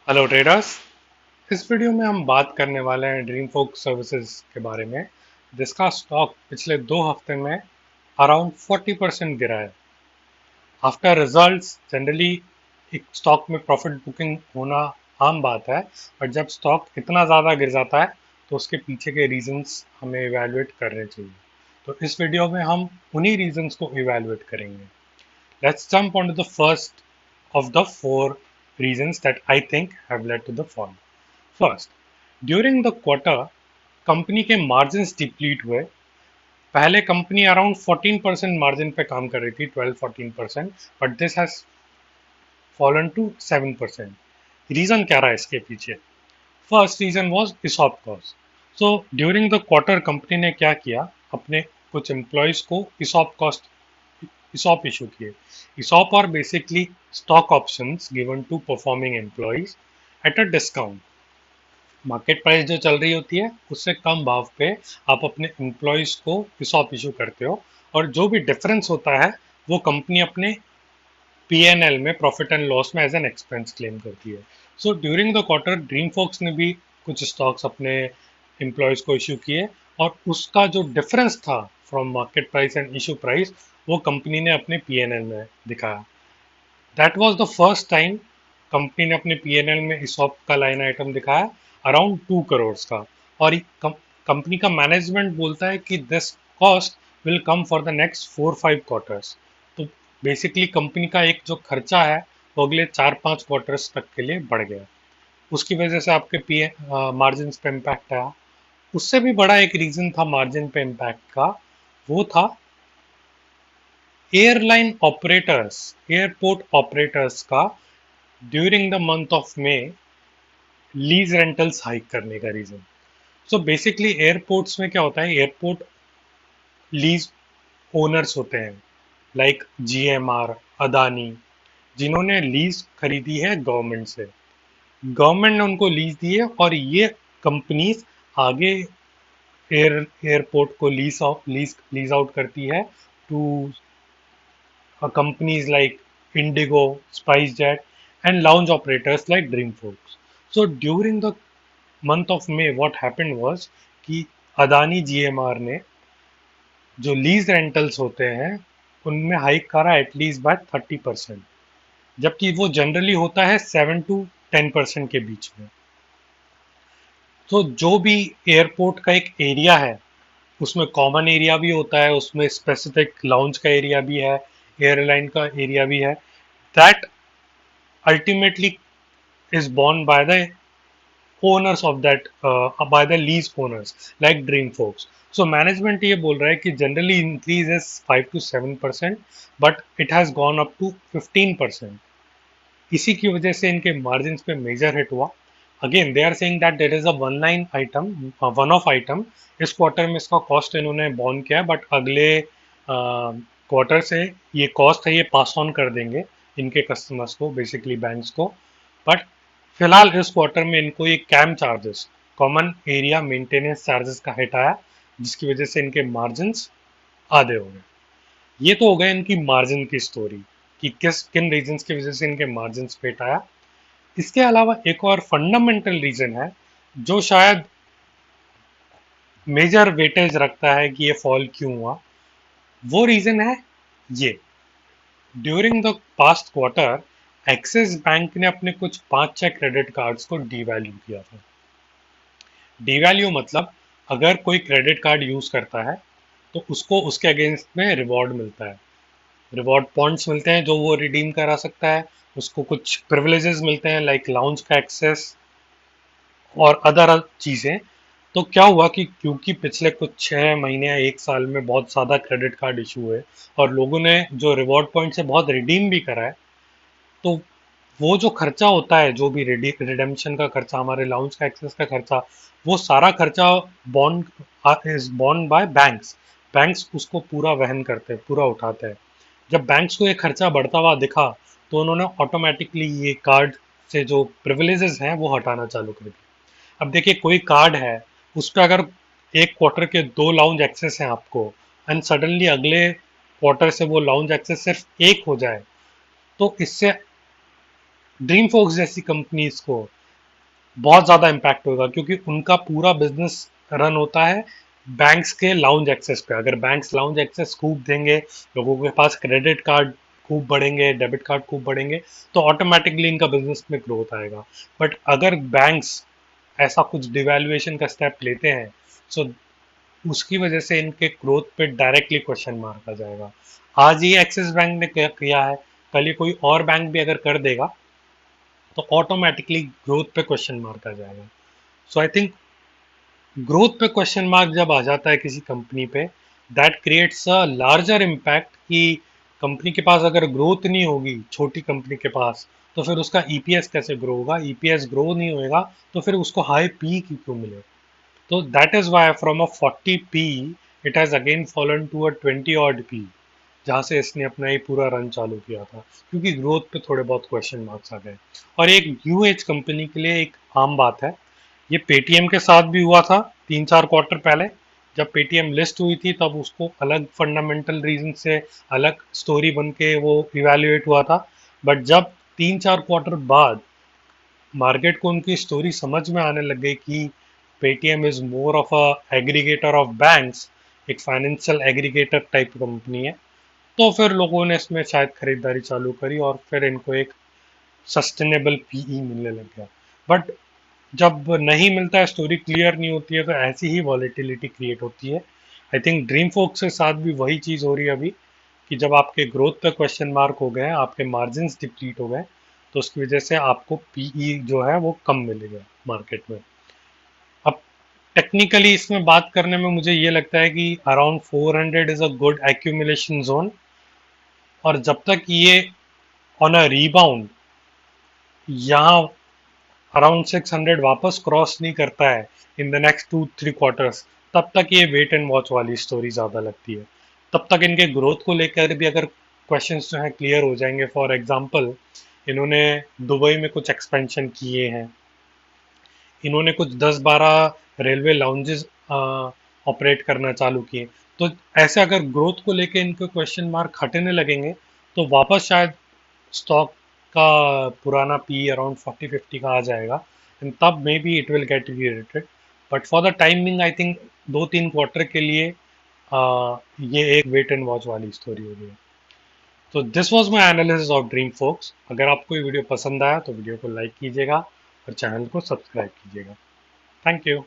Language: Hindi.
Hello traders. इस वीडियो में हम बात करने वाले हैं ड्रीम फोक सर्विसेज के बारे में, जिसका स्टॉक पिछले 2 हफ्ते में अराउंड 40% गिरा है। आफ्टर रिजल्ट्स जनरली एक स्टॉक में प्रॉफिट बुकिंग होना आम बात है, बट जब स्टॉक इतना ज़्यादा गिर जाता है तो उसके पीछे के रीजंस हमें इवेलुएट करने चाहिए। तो इस वीडियो में हम उन्हीं रीजंस को इवेलुएट करेंगे। Let's jump onto the first of the four reasons that I think have led to the fall. First, during the quarter, company के मार्जिन्स डिप्लीट हुए। पहले कंपनी अराउंड 14% मार्जिन पे काम कर रही थी, 12-14%, but this has fallen to 7%। Reason क्या रहा है इसके पीछे? First reason was ESOP cost. So during the quarter company ने क्या किया, अपने कुछ एम्प्लॉयज को इसॉप इशू किए। ESOP are basically stock options given to performing employees at a discount. Market price जो चल रही होती है उससे कम भाव पे आप अपने एम्प्लॉयज को इसॉप इशू करते हो, और जो भी डिफरेंस होता है वो कंपनी अपने पीएनएल में, प्रॉफिट एंड लॉस में, एज एन एक्सपेंस क्लेम करती है। So during the quarter Dream Folks ने भी कुछ स्टॉक्स अपने एम्प्लॉयज को इशू किए, और उसका जो डिफरेंस था from market price and issue price, वो कंपनी ने अपने पीएनएल में दिखाया। That was the first time company ने अपने पीएनएल में इसॉप का लाइन आइटम दिखाया, अराउंड 2 करोड़ का। और कंपनी का मैनेजमेंट बोलता है कि this cost will come for the next 4-5 quarters. तो बेसिकली कंपनी का एक जो खर्चा है वो अगले 4-5 क्वार्टर्स तक के लिए बढ़ गया। उसकी वजह से आपके पी मार्जिन पे इम्पैक्ट आया। उससे भी बड़ा एक रीजन था मार्जिन पे इम्पैक्ट का, वो था एयरलाइन ऑपरेटर्स, एयरपोर्ट ऑपरेटर्स का during the month of May lease rentals hike करने का रीजन। सो बेसिकली एयरपोर्ट्स में क्या होता है, एयरपोर्ट लीज ओनर्स होते हैं, लाइक जीएमआर, अदानी, जिन्होंने लीज खरीदी है गवर्नमेंट से। गवर्नमेंट ने उनको लीज दी है, और ये कंपनीज आगे एयरपोर्ट को लीज आउट करती है to companies like Indigo, SpiceJet, and lounge operators like Dreamfolks. So during the month of May, what happened was कि अदानी जीएमआर ने जो लीज रेंटल्स होते हैं उनमें हाइक करा एटलीस्ट बाय 30%, जबकि वो जनरली होता है 7 to 10% के बीच में। तो जो भी एयरपोर्ट का एक एरिया है, उसमें कॉमन एरिया भी होता है, उसमें स्पेसिफिक लाउंज का एरिया भी है, एयरलाइन का एरिया भी है, that ultimately is borne by the owners of that, by the lease owners like Dreamfolks. So management ये बोल रहा है कि generally increase is 5 to 7%, but it has gone up to 15%. इसी की वजह से इनके मार्जिन पे मेजर हिट हुआ। Again they are saying that there is a one line item, one off item. इस क्वार्टर में इसका कॉस्ट इन्होंने बॉर्न किया है, बट अगले क्वार्टर से ये कॉस्ट है ये पास ऑन कर देंगे इनके कस्टमर्स को, बेसिकली बैंक्स को। बट फिलहाल इस क्वार्टर में इनको ये CAM charges, common area maintenance charges का हिट आया, जिसकी वजह से इनके मार्जिन आधे हो गए। ये तो हो गया इनकी मार्जिन की स्टोरी कि किन रीजंस की वजह से इनके मार्जिन पे आया। इसके अलावा एक और फंडामेंटल रीजन है जो शायद मेजर वेटेज रखता है कि ये फॉल क्यों हुआ। वो रीजन है ये, during the past quarter axis bank ने अपने कुछ 5-6 क्रेडिट कार्ड्स को डीवैल्यू किया था। डीवैल्यू मतलब अगर कोई क्रेडिट कार्ड यूज करता है तो उसको उसके अगेंस्ट में रिवॉर्ड मिलता है, रिवॉर्ड पॉइंट्स मिलते हैं जो वो रिडीम करा सकता है, उसको कुछ प्रिविलेजेस मिलते हैं लाइक लाउंज का एक्सेस और अदर चीज़ें। तो क्या हुआ कि क्योंकि पिछले कुछ 6 महीने या 1 साल में बहुत ज़्यादा क्रेडिट कार्ड इशू हुए और लोगों ने जो रिवॉर्ड पॉइंट से बहुत रिडीम भी करा है, तो वो जो खर्चा होता है, जो भी रिडेम्पशन का खर्चा, हमारे लाउंज का एक्सेस का खर्चा, वो सारा खर्चा bond is bond by banks. Banks उसको पूरा वहन करते हैं, पूरा उठाते हैं। जब बैंक्स को ये खर्चा बढ़ता हुआ दिखा तो उन्होंने ऑटोमेटिकली ये कार्ड से जो प्रिविलेजेस हैं वो हटाना चालू कर दिया। अब देखिए, कोई कार्ड है, उस पर अगर एक क्वार्टर के 2 लाउंज एक्सेस हैं आपको, एंड सडनली अगले क्वार्टर से वो लाउंज एक्सेस सिर्फ एक हो जाए, तो इससे ड्रीम फोक्स जैसी कंपनीज को बहुत ज्यादा इम्पैक्ट होगा, क्योंकि उनका पूरा बिजनेस रन होता है बैंक्स के लाउंज एक्सेस पे। अगर बैंक्स लाउंज एक्सेस खूब देंगे, लोगों के पास क्रेडिट कार्ड खूब बढ़ेंगे, डेबिट कार्ड खूब बढ़ेंगे, तो ऑटोमेटिकली इनका बिजनेस में ग्रोथ आएगा। बट अगर बैंक्स ऐसा कुछ डिवैल्यूएशन का स्टेप लेते हैं, सो उसकी वजह से इनके ग्रोथ पे डायरेक्टली क्वेश्चन मार्क आ जाएगा। आज ही एक्सिस बैंक ने क्या किया है, कल ही कोई और बैंक भी अगर कर देगा, तो ऑटोमेटिकली ग्रोथ पे क्वेश्चन मार्क आ जाएगा। सो आई थिंक ग्रोथ पे क्वेश्चन मार्क जब आ जाता है किसी कंपनी पे, that creates a larger impact कि कंपनी के पास अगर ग्रोथ नहीं होगी, छोटी कंपनी के पास, तो फिर उसका ईपीएस कैसे ग्रो होगा? ईपीएस ग्रो नहीं होएगा तो फिर उसको हाई पी क्यों मिले? तो that is why from a 40 P it has again fallen to a 20 odd P, जहां से इसने अपना ये पूरा रन चालू किया था, क्योंकि ग्रोथ पे थोड़े बहुत क्वेश्चन मार्क्स आ गए। और एक न्यू एज कंपनी के लिए एक आम बात है, ये पेटीएम के साथ भी हुआ था 3-4 क्वार्टर पहले। जब पेटीएम लिस्ट हुई थी तब उसको अलग फंडामेंटल रीजन से अलग स्टोरी बन के वो इवेल्युएट हुआ था। बट जब 3-4 क्वार्टर बाद मार्केट को उनकी स्टोरी समझ में आने लग गई कि Paytm is more of a aggregator of banks, एक फाइनेंशियल एग्रीगेटर टाइप कंपनी है, तो फिर लोगों ने इसमें शायद खरीदारी चालू करी और फिर इनको एक सस्टेनेबल पीई मिलने लग गया। बट जब नहीं मिलता है, स्टोरी क्लियर नहीं होती है, तो ऐसी ही वॉलेटिलिटी क्रिएट होती है। आई थिंक ड्रीम फोक्स के साथ भी वही चीज़ हो रही है अभी, कि जब आपके ग्रोथ पे क्वेश्चन मार्क हो गए, आपके मार्जिन डिप्लीट हो गए, तो उसकी वजह से आपको पीई जो है वो कम मिलेगा मार्केट में। अब टेक्निकली इसमें बात करने में मुझे ये लगता है कि around 400 is a good accumulation zone, और जब तक ये ऑन अ रीबाउंड यहाँ अराउंड 600 वापस क्रॉस नहीं करता है इन द नेक्स्ट 2-3 क्वार्टर्स, तब तक ये वेट एंड वॉच वाली स्टोरी ज़्यादा लगती है। तब तक इनके ग्रोथ को लेकर भी अगर क्वेश्चंस जो हैं क्लियर हो जाएंगे, फॉर एग्जांपल इन्होंने दुबई में कुछ एक्सपेंशन किए हैं, इन्होंने कुछ 10-12 रेलवे लाउंजेस ऑपरेट करना चालू किए, तो ऐसे अगर ग्रोथ को लेके इनके क्वेश्चन मार्क हटने लगेंगे, तो वापस शायद स्टॉक का पुराना पी अराउंड 40-50 का आ जाएगा, एंड तब may be it will get related. But for the timing I think 2-3 quarter के लिए ये एक वेट एंड वॉच वाली स्टोरी हो गई है। तो this was my analysis of Dream Folks. अगर आपको ये वीडियो पसंद आया तो वीडियो को लाइक कीजिएगा और चैनल को सब्सक्राइब कीजिएगा। Thank you.